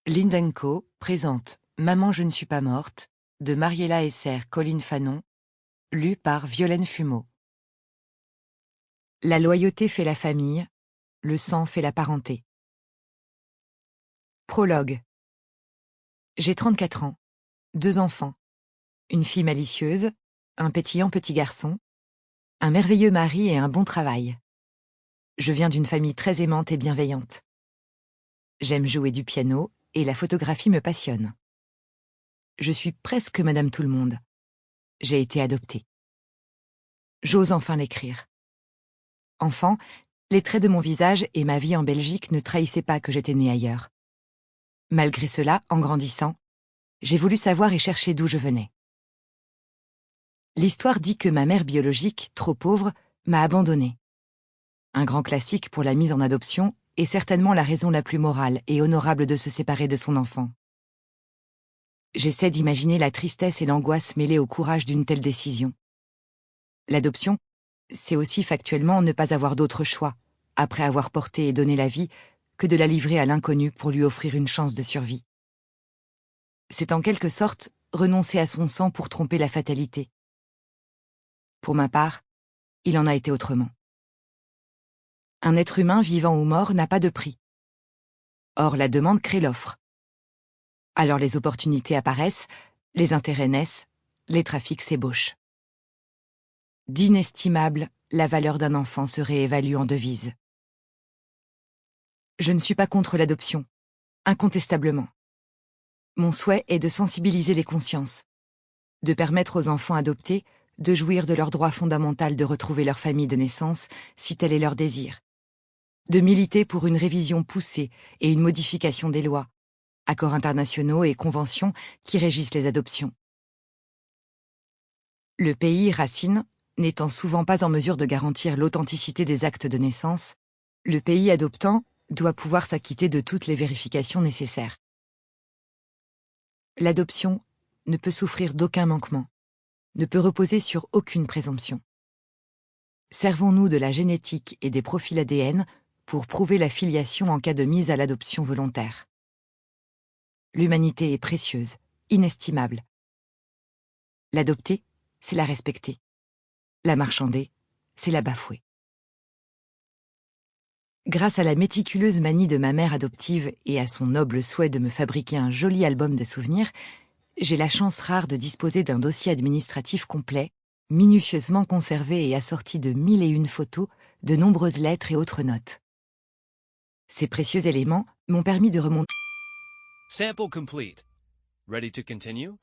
Lind & Co présente Maman je ne suis pas morte de Mariella Esser, Colline Fanon, lu par Violaine Fumeau. La loyauté fait la famille, le sang fait la parenté. Prologue. J'ai 34 ans, 2 enfants, une fille malicieuse, un pétillant petit garçon, un merveilleux mari et un bon travail. Je viens d'une famille très aimante et bienveillante. J'aime jouer du piano et la photographie me passionne. Je suis presque Madame Tout-le-Monde. J'ai été adoptée. J'ose enfin l'écrire. Enfant, les traits de mon visage et ma vie en Belgique ne trahissaient pas que j'étais née ailleurs. Malgré cela, en grandissant, j'ai voulu savoir et chercher d'où je venais. L'histoire dit que ma mère biologique, trop pauvre, m'a abandonnée. Un grand classique pour la mise en adoption est certainement la raison la plus morale et honorable de se séparer de son enfant. J'essaie d'imaginer la tristesse et l'angoisse mêlées au courage d'une telle décision. L'adoption, c'est aussi factuellement ne pas avoir d'autre choix, après avoir porté et donné la vie, que de la livrer à l'inconnu pour lui offrir une chance de survie. C'est en quelque sorte renoncer à son sang pour tromper la fatalité. Pour ma part, il en a été autrement. Un être humain vivant ou mort n'a pas de prix. Or, la demande crée l'offre. Alors les opportunités apparaissent, les intérêts naissent, les trafics s'ébauchent. D'inestimable, la valeur d'un enfant se réévalue en devises. Je ne suis pas contre l'adoption, incontestablement. Mon souhait est de sensibiliser les consciences, de permettre aux enfants adoptés de jouir de leur droit fondamental de retrouver leur famille de naissance si tel est leur désir, de militer pour une révision poussée et une modification des lois, accords internationaux et conventions qui régissent les adoptions. Le pays racine, n'étant souvent pas en mesure de garantir l'authenticité des actes de naissance, le pays adoptant doit pouvoir s'acquitter de toutes les vérifications nécessaires. L'adoption ne peut souffrir d'aucun manquement, ne peut reposer sur aucune présomption. Servons-nous de la génétique et des profils ADN pour prouver la filiation en cas de mise à l'adoption volontaire. L'humanité est précieuse, inestimable. L'adopter, c'est la respecter. La marchander, c'est la bafouer. Grâce à la méticuleuse manie de ma mère adoptive et à son noble souhait de me fabriquer un joli album de souvenirs, j'ai la chance rare de disposer d'un dossier administratif complet, minutieusement conservé et assorti de 1001 photos, de nombreuses lettres et autres notes. Ces précieux éléments m'ont permis de remonter. Sample complete. Ready to continue?